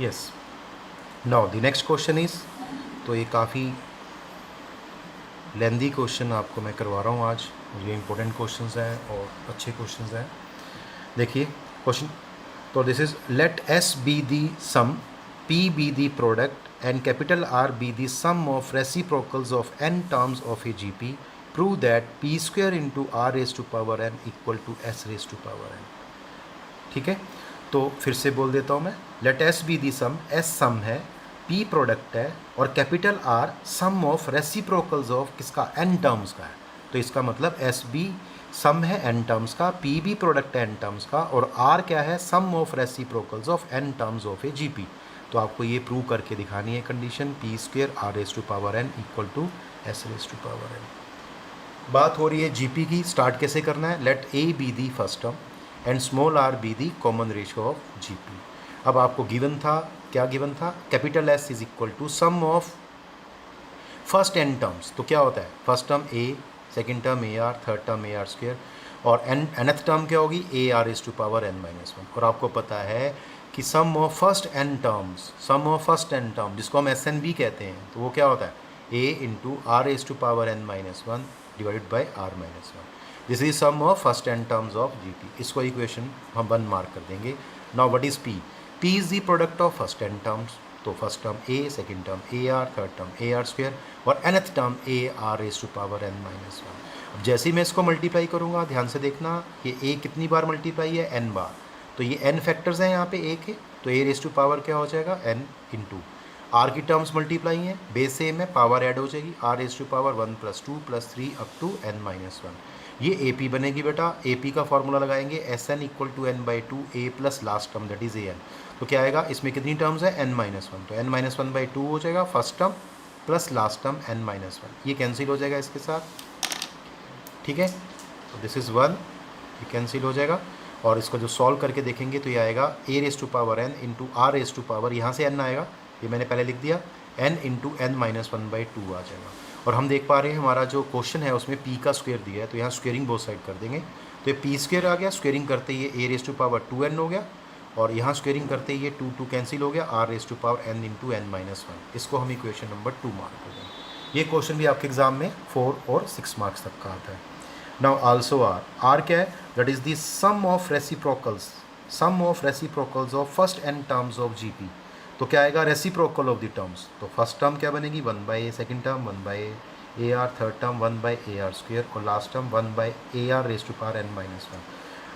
Yes. Now the next question is, तो ये काफ़ी लेंदी क्वेश्चन आपको मैं करवा रहा हूँ आज, और ये इंपॉर्टेंट क्वेश्चंस हैं और अच्छे क्वेश्चंस हैं। देखिए क्वेश्चन, तो this is let s be the sum, p be the product and capital r be the sum of reciprocals of n terms of a G P, prove that p square into are raise to power N equal to S raise to power n. ठीक है, तो फिर से बोल देता हूँ मैं, let s be the sum, s sum है, पी प्रोडक्ट है, और capital are some of reciprocals of किसका, एन टर्म्स का है। तो इसका मतलब एस बी सम है एन टर्म्स का, पी भी प्रोडक्ट है एन टर्म्स का, और आर क्या है, sum of reciprocals of n terms of a G P. तो आपको ये प्रूव करके दिखानी है condition, p square are raise to power N equal to S raise to power n. बात हो रही है जीपी की, स्टार्ट कैसे करना है, let A be the first term and small R be the common ratio of GP. अब आपको गिवन था, क्या गिवन था, capital S is equal to sum of first N terms. तो क्या होता है, first term A, second term A R, third term A R square, और एनथ टर्म क्या होगी, A R is to power N minus one. और आपको पता है कि सम of first N terms, sum of first N term जिसको हम एस एन बी कहते हैं, तो वो क्या होता है, a into r is to power N minus one divided by r minus one. This is sum of first N terms of G P. इसको इक्वेशन हम 1 मार्क कर देंगे। Now what is p, p is the product of first N terms, तो first term A, second term A R, third term A R square, और nth term A r raise to power N minus one. अब जैसे ही मैं इसको multiply करूँगा, ध्यान से देखना, ये ए कितनी बार मल्टीप्लाई है, n बार, तो ये n फैक्टर्स हैं यहाँ पे ए के, तो ए रेज टू पावर क्या हो जाएगा, n इंटू आर की टर्म्स मल्टीप्लाई हैं, बेस सेम है, पावर ऐड हो जाएगी, R raise to power 1 + 2 + 3 up to n minus one. ये ए पी बनेगी बेटा, ए पी का फॉर्मूला लगाएंगे, S N equal to N by two A plus last term that is A N. तो क्या आएगा, इसमें कितनी टर्म्स है, n माइनस वन, तो n minus one by to हो जाएगा first term plus last term n minus one, ये कैंसिल हो जाएगा इसके साथ। ठीक है, तो दिस इज़ 1, ये कैंसिल हो जाएगा, और इसको जो सॉल्व करके देखेंगे तो ये आएगा a raise to power n into are raise to power, यहाँ से n आएगा, ये मैंने पहले लिख दिया, n into N minus one by two आ जाएगा। और हम देख पा रहे हैं हमारा जो क्वेश्चन है उसमें p का स्क्वायर दिया है, तो यहाँ स्क्वेयरिंग बोथ साइड कर देंगे, तो ये p स्क्वायर आ गया, स्क्वेयरिंग करते ही ये a raise to power 2n हो गया, और यहाँ स्क्वेयरिंग करते ही ये 2 कैंसिल हो गया, R raise to power n into N minus one. इसको हम इक्वेशन नंबर 2 मार्क कर देंगे। ये क्वेश्चन भी आपके एग्जाम में 4 और 6 मार्क्स तक का आता है। नाउ आल्सो आर क्या है, that is the sum of reciprocals, sum of reciprocals of first N terms of GP. तो क्या आएगा, रेसिप्रोकल ऑफ द टर्म्स, तो फर्स्ट टर्म क्या बनेगी, 1 by a, second term 1 by a are, third term 1 by a are square, और last term 1 by a r raise to power N minus one.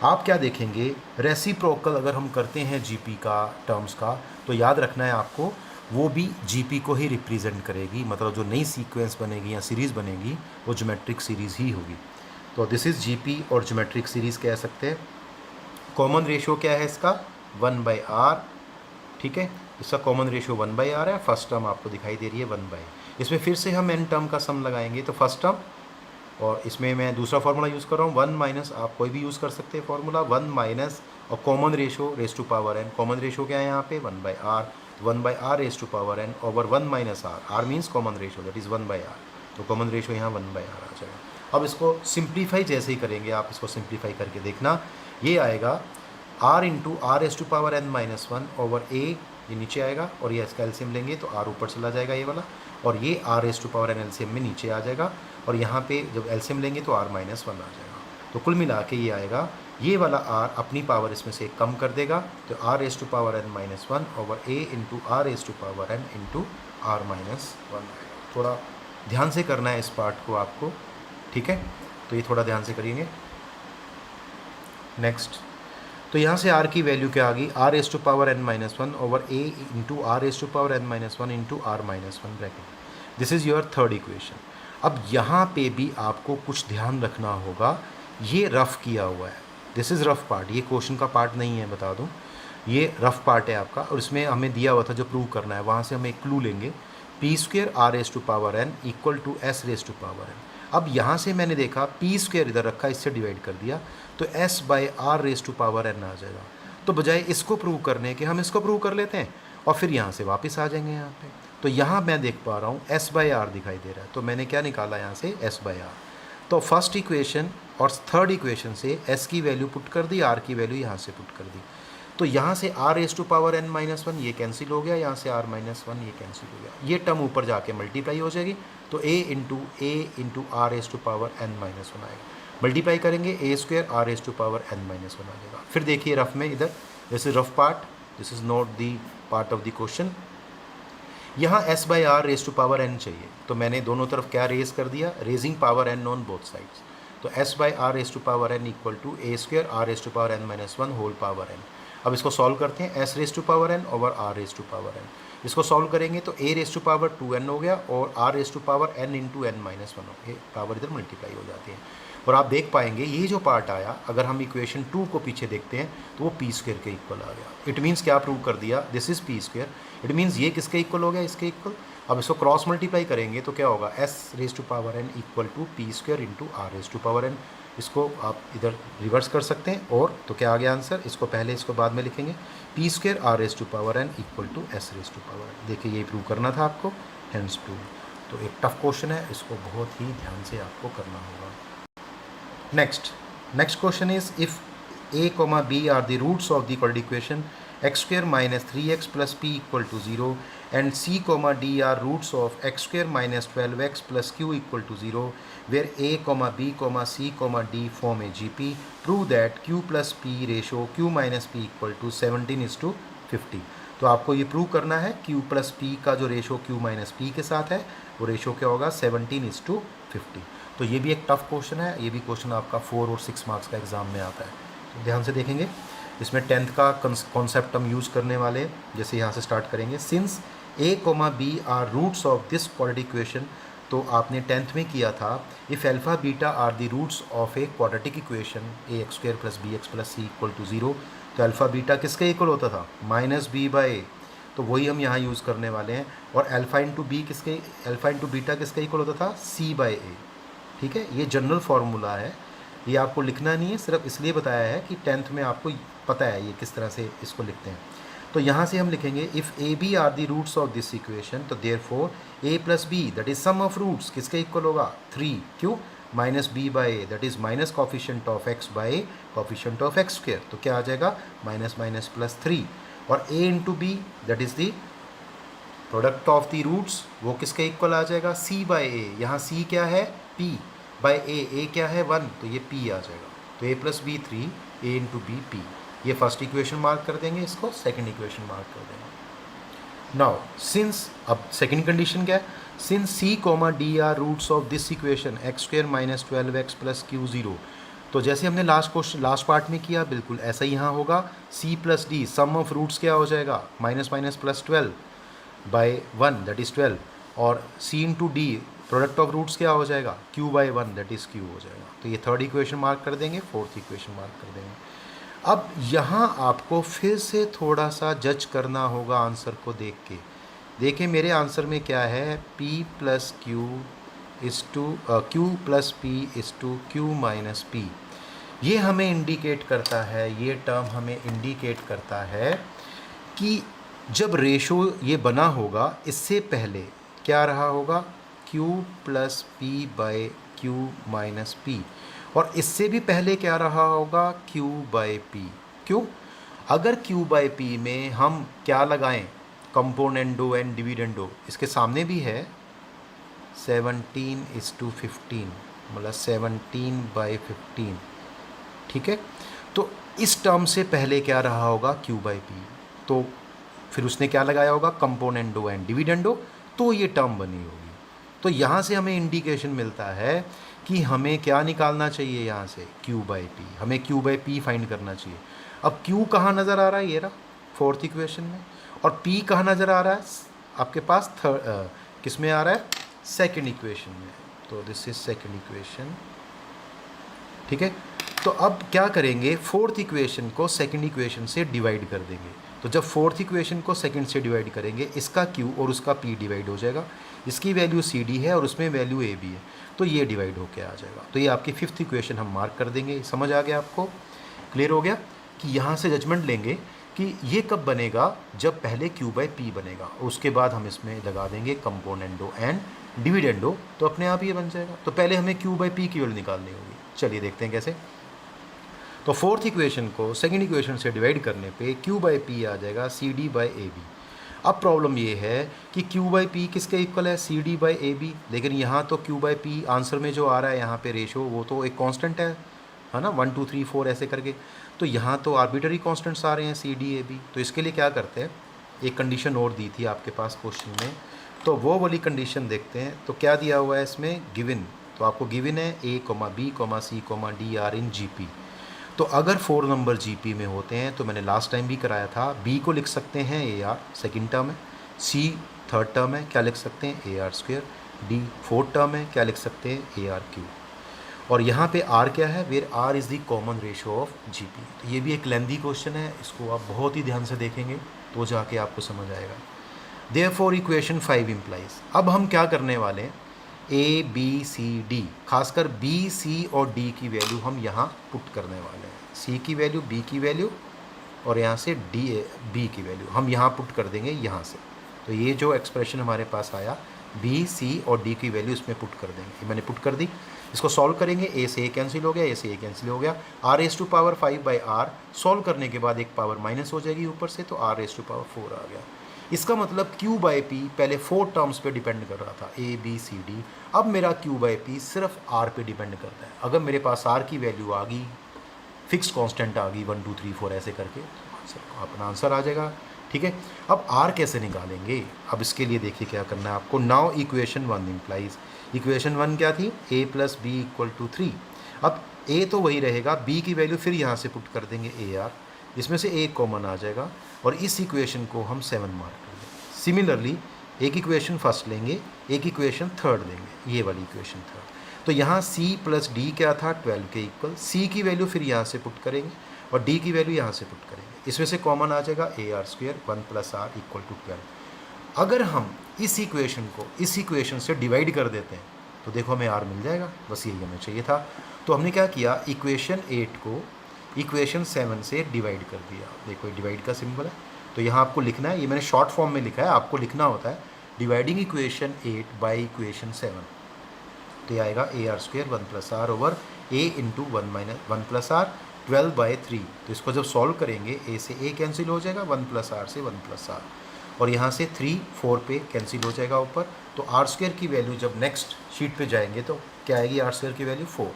आप क्या देखेंगे, रेसिप्रोकल अगर हम करते हैं जीपी का टर्म्स का, तो याद रखना है आपको, वो भी जीपी को ही रिप्रेजेंट करेगी, मतलब जो नई सीक्वेंस बनेगी या सीरीज़ बनेगी वो ज्योमेट्रिक सीरीज़ ही होगी। तो दिस इज़ जीपी और ज्योमेट्रिक सीरीज़ कह सकते हैं। कॉमन रेशियो क्या है इसका, 1 बाई आर। ठीक है, इसका कॉमन रेशियो 1 बाई आर है, फर्स्ट टर्म आपको दिखाई दे रही है 1 बाई, इसमें फिर से हम एन टर्म का सम लगाएंगे, तो फर्स्ट टर्म, और इसमें मैं दूसरा फार्मूला यूज़ कर रहा हूँ 1 माइनस, आप कोई भी यूज़ कर सकते हैं फार्मूला, 1 माइनस और common ratio raise to power N. Common ratio क्या है यहाँ पे, 1 by R, 1 by are raise to power N over 1 minus R, R means common ratio that is 1 by R, तो कॉमन रेशियो यहाँ 1 by are आ जाएगा। अब इसको simplify जैसे ही करेंगे, आप इसको सिंप्लीफाई करके देखना, ये आएगा r into are raise to power N minus one over a, ये नीचे आएगा, और ये इसका एलसीएम लेंगे तो आर ऊपर चला जाएगा ये वाला, और ये R raise to power N LCM में नीचे आ जाएगा, और यहाँ पे जब एलसीएम लेंगे तो आर माइनस वन आ जाएगा। तो कुल मिला के ये आएगा, ये वाला आर अपनी पावर इसमें से कम कर देगा, तो R raise to power N minus one over A into are raise to power N into R minus one आएगा। थोड़ा ध्यान से करना है इस पार्ट को आपको, ठीक है, तो ये थोड़ा ध्यान से करेंगे। नेक्स्ट, तो यहाँ से आर की वैल्यू क्या आ गई, R raise to power N minus one over A into are raise to power N minus one into R minus one bracket. This is your third equation. अब यहाँ पे भी आपको कुछ ध्यान रखना होगा, ये रफ़ किया हुआ है, दिस इज़ रफ़ पार्ट, ये क्वेश्चन का पार्ट नहीं है, बता दूँ, ये रफ़ पार्ट है आपका, और इसमें हमें दिया हुआ था जो प्रूव करना है, वहाँ से हम एक क्लू लेंगे, P square are raise to power N equal to S raise to power N. अब यहाँ से मैंने देखा पी स्क्वेयर इधर रखा, इससे डिवाइड कर दिया, तो s by are raise to power n आ जाएगा। तो बजाय इसको प्रूव करने के हम इसको प्रूव कर लेते हैं, और फिर यहाँ से वापस आ जाएंगे यहाँ पे। तो यहाँ मैं देख पा रहा हूँ एस बाई आर दिखाई दे रहा है, तो मैंने क्या निकाला यहाँ से, एस बाई आर। तो फर्स्ट इक्वेशन और थर्ड इक्वेशन से एस की वैल्यू पुट कर दी, आर की वैल्यू यहाँ से पुट कर दी। तो यहाँ से r raise to power n minus one ये कैंसिल हो गया, यहाँ से r माइनस वन ये कैंसिल हो गया, ये टर्म ऊपर जाके मल्टीप्लाई हो जाएगी, तो a into r raise to power n minus one आएगा। मल्टीप्लाई करेंगे a square r raise to power n minus one आ जाएगा। फिर देखिए रफ में इधर, this is rough part, this is not the part of the question. यहाँ s by are raise to power n चाहिए, तो मैंने दोनों तरफ क्या रेज कर दिया, raising power n on both sides. तो s by are raise to power n equal to a square r raise to power n minus one whole power n। अब इसको सॉल्व करते हैं, s raise to power n over r raise to power n। इसको solve करेंगे तो a raise to power 2n हो गया और r raise to power n into n minus one हो गया, पावर इधर मल्टीप्लाई हो जाती है। और आप देख पाएंगे ये जो पार्ट आया, अगर हम इक्वेशन 2 को पीछे देखते हैं तो वो पी स्क्वायर के इक्वल आ गया। इट मीन्स क्या प्रूव कर दिया, this is P square. It means ये किसके इक्वल हो गया, इसके इक्वल। अब इसको क्रॉस मल्टीप्लाई करेंगे तो क्या होगा, s raise to power n equal to P square into are raise to power n। इसको आप इधर रिवर्स कर सकते हैं, और तो क्या आ गया आंसर, इसको पहले इसको बाद में लिखेंगे, P square R raise to power n equal to S raise to power n। देखिए ये प्रूव करना था आपको, हेंस प्रूव। तो एक टफ क्वेश्चन है, इसको बहुत ही ध्यान से आपको करना होगा। Next question is if a comma b are the roots of the quadratic equation x square minus 3x plus p equal to 0 and c comma d are roots of x square minus 12x plus q equal to 0 where a comma b comma c comma d form a GP, prove that q plus p ratio q minus p equal to 17:50। तो आपको ये prove करना है q plus p का जो ratio q minus p के साथ है वो रेशो क्या होगा, 17:50। तो ये भी एक टफ क्वेश्चन है, ये भी क्वेश्चन आपका 4 और 6 मार्क्स का एग्जाम में आता है, तो ध्यान से देखेंगे। इसमें 10th का कॉन्सेप्ट हम यूज़ करने वाले हैं। जैसे यहाँ से स्टार्ट करेंगे, since a, b are roots of this quadratic equation, तो आपने 10th में किया था, if alpha beta are the roots of a quadratic equation A X square plus B X plus C equal to 0, तो alpha beta किसके equal होता था, minus b by ए। तो वही हम यहाँ यूज़ करने वाले हैं। और अल्फ़ा इंटू बीटा किसके इक्वल होता था, सी बाई ए। ठीक है, ये जनरल फार्मूला है, ये आपको लिखना नहीं है, सिर्फ इसलिए बताया है कि 10th में आपको पता है ये किस तरह से इसको लिखते हैं। तो यहाँ से हम लिखेंगे if a b are the roots of this equation, तो therefore a plus b that is sum of roots किसके इक्वल होगा, 3, क्यों, minus b by a that is minus coefficient of x by coefficient of x square, तो क्या आ जाएगा, minus minus plus 3। और a into b that is the product of the roots, वो किसके इक्वल आ जाएगा, सी बाई ए। यहाँ सी क्या है, पी बाई ए क्या है 1, तो ये p आ जाएगा। तो a plus B 3, a into B P. ये फर्स्ट इक्वेशन मार्क कर देंगे, इसको सेकंड इक्वेशन मार्क कर देंगे। नाउ सिंस, अब सेकंड कंडीशन क्या है, since c comma d are roots of this equation X square minus 12x plus Q 0, तो जैसे हमने लास्ट पार्ट में किया बिल्कुल ऐसा ही यहाँ होगा, c plus D sum of roots क्या हो जाएगा, minus minus plus 12 by 1 that is 12, और c into D product of roots क्या हो जाएगा, q by 1 that is q हो जाएगा। तो ये थर्ड इक्वेशन मार्क कर देंगे, फोर्थ इक्वेशन मार्क कर देंगे। अब यहाँ आपको फिर से थोड़ा सा जज करना होगा आंसर को देख के। देखिए मेरे आंसर में क्या है, p plus Q is to q plus p is to q minus p। ये हमें इंडिकेट करता है, ये टर्म हमें इंडिकेट करता है कि जब रेशो ये बना होगा, इससे पहले क्या रहा होगा, q plus P by Q minus P, और इससे भी पहले क्या रहा होगा, q बाई पी। क्यों, अगर q बाई पी में हम क्या लगाएं, कंपोनेंडो एंड डिविडेंडो, इसके सामने भी है 17:15, मतलब 17/15। ठीक है, तो इस टर्म से पहले क्या रहा होगा, q बाई पी, तो फिर उसने क्या लगाया होगा, कंपोनेंडो एंड डिविडेंडो, तो ये टर्म बनी होगी। तो यहाँ से हमें इंडिकेशन मिलता है कि हमें क्या निकालना चाहिए, यहाँ से q बाई पी, हमें q बाई पी फाइंड करना चाहिए। अब q कहाँ नज़र आ रहा है, ये रहा फोर्थ इक्वेशन में, और p कहाँ नज़र आ रहा है आपके पास, किस में आ रहा है, सेकंड इक्वेशन में। तो दिस इज सेकंड इक्वेशन। ठीक है, तो अब क्या करेंगे, फोर्थ इक्वेशन को सेकंड इक्वेशन से डिवाइड कर देंगे। तो जब फोर्थ इक्वेशन को सेकंड से डिवाइड करेंगे, इसका q और उसका p डिवाइड हो जाएगा, इसकी वैल्यू सी डी है और उसमें वैल्यू ए बी है, तो ये डिवाइड होके आ जाएगा। तो ये आपकी फिफ्थ इक्वेशन हम मार्क कर देंगे। समझ आ गया आपको, क्लियर हो गया कि यहाँ से जजमेंट लेंगे कि ये कब बनेगा, जब पहले q बाई पी बनेगा, उसके बाद हम इसमें लगा देंगे कंपोनेंडो एंड डिविडेंडो, तो अपने आप ये बन जाएगा। तो पहले हमें q बाई पी की वैल्यू निकालनी होगी। चलिए देखते हैं कैसे। तो फोर्थ इक्वेशन को सेकंड इक्वेशन से डिवाइड करने पे Q बाई पी आ जाएगा C D by A B. अब प्रॉब्लम ये है कि Q बाई पी किसके इक्वल है, C D by A B, लेकिन यहाँ तो Q बाई पी आंसर में जो आ रहा है यहाँ पे रेशो वो तो एक कांस्टेंट है ना, 1 2 3 4 ऐसे करके। तो यहाँ तो आर्बिटरी कांस्टेंट्स आ रहे हैं सी डी ए बी। तो इसके लिए क्या करते हैं, एक कंडीशन और दी थी आपके पास क्वेश्चन में, तो वो वाली कंडीशन देखते हैं। तो क्या दिया हुआ है इसमें, गिवन, तो आपको गिवन है A, B, C, D are in GP। तो अगर 4 नंबर GP में होते हैं तो मैंने लास्ट टाइम भी कराया था, B को लिख सकते हैं AR सेकंड टर्म है, C थर्ड टर्म है, क्या लिख सकते हैं AR square, D fourth term है, क्या लिख सकते हैं AR क्यूब। और यहाँ पे R क्या है, where R is the common ratio of GP। तो ये भी एक लेंदी क्वेश्चन है, इसको आप बहुत ही ध्यान से देखेंगे तो जाके आपको समझ आएगा। देयरफॉर इक्वेशन 5 इम्प्लाइज, अब हम क्या करने वाले हैं, A B C D, खासकर B C और D की वैल्यू हम यहाँ पुट करने वाले हैं। C की वैल्यू, B की वैल्यू और यहाँ से B की वैल्यू हम यहाँ पुट कर देंगे यहाँ से। तो ये जो एक्सप्रेशन हमारे पास आया B C और D की वैल्यू इसमें पुट कर देंगे, ये मैंने पुट कर दी। इसको सॉल्व करेंगे, A से A कैंसिल हो गया, A से A कैंसिल हो गया, R raise to power 5 by R, solve करने के बाद एक पावर माइनस हो जाएगी ऊपर से, तो R रेज़ टू पावर 4 आ गया। इसका मतलब Q बाई पी पहले 4 टर्म्स पे डिपेंड कर रहा था, A B C D, अब मेरा Q बाई पी सिर्फ R पे डिपेंड करता है। अगर मेरे पास R की वैल्यू आ गई, फिक्स कांस्टेंट आ गई 1 2 3 4 ऐसे करके, अपना आंसर आ जाएगा। ठीक है, अब R कैसे निकालेंगे, अब इसके लिए देखिए क्या करना है आपको। नाउ इक्वेशन 1 इम्प्लाइज, इक्वेशन 1 क्या थी, A plus B equal to 3। अब A तो वही रहेगा, B की वैल्यू फिर यहाँ से पुट कर देंगे AR, इसमें से एक कॉमन आ जाएगा और इस इक्वेशन को हम 7 मार्क कर देंगे। सिमिलरली एक इक्वेशन फर्स्ट लेंगे, एक इक्वेशन थर्ड लेंगे, ये वाली इक्वेशन थर्ड। तो यहाँ C प्लस D क्या था, 12 के इक्वल, C की वैल्यू फिर यहाँ से पुट करेंगे और D की वैल्यू यहाँ से पुट करेंगे, इसमें से कॉमन आ जाएगा AR square 1 plus R equal to 12। अगर हम इस इक्वेशन को इस इक्वेशन से डिवाइड कर देते हैं तो देखो हमें R मिल जाएगा, बस यही हमें चाहिए था। तो हमने क्या किया, इक्वेशन 8 को इक्वेशन 7 से डिवाइड कर दिया, देखो डिवाइड का सिंबल है। तो यहाँ आपको लिखना है, ये मैंने शॉर्ट फॉर्म में लिखा है, आपको लिखना होता है डिवाइडिंग इक्वेशन 8 बाई इक्वेशन 7। तो ये आएगा AR square 1 plus R over A into 1 plus R 12 by 3। तो इसको जब सॉल्व करेंगे A से A कैंसिल हो जाएगा, 1 प्लस R से 1 प्लस R, और यहाँ से 3 4 पे कैंसिल हो जाएगा ऊपर। तो R स्क्वायर की वैल्यू जब नेक्स्ट शीट पे जाएंगे तो क्या आएगी, R स्क्वायर की वैल्यू 4।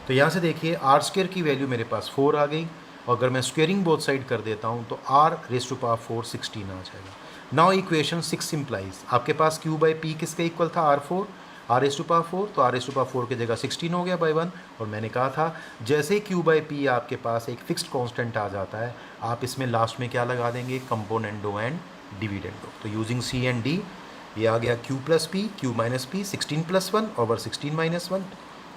तो यहाँ से देखिए R स्क्वायर की वैल्यू मेरे पास 4 आ गई, और अगर मैं स्क्वेयरिंग बोथ साइड कर देता हूँ तो R रेज़ टू पावर 4 16 आ जाएगा। नाउ इक्वेशन 6 इम्प्लाइज, आपके पास Q बाई पी किसके इक्वल था, R4, R raise to power 4, तो R रेज़ टू पावर 4 की जगह 16 हो गया बाई 1। और मैंने कहा था जैसे ही Q बाई पी आपके पास एक फिक्स्ड कांस्टेंट आ जाता है, आप इसमें लास्ट में क्या लगा देंगे, कंपोनेंडो एंड डिविडेंडो। तो यूजिंग C एंड D, ये आ गया Q plus P, Q minus P, 16 plus 1 over 16 minus 1,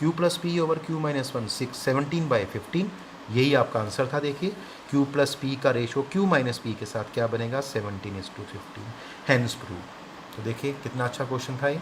Q plus P over Q minus 1 17 by 15, यही आपका आंसर था। देखिए Q प्लस पी का रेशो Q माइनस पी के साथ क्या बनेगा, 17:15, हैंस प्रूव। तो देखिए कितना अच्छा क्वेश्चन था ये।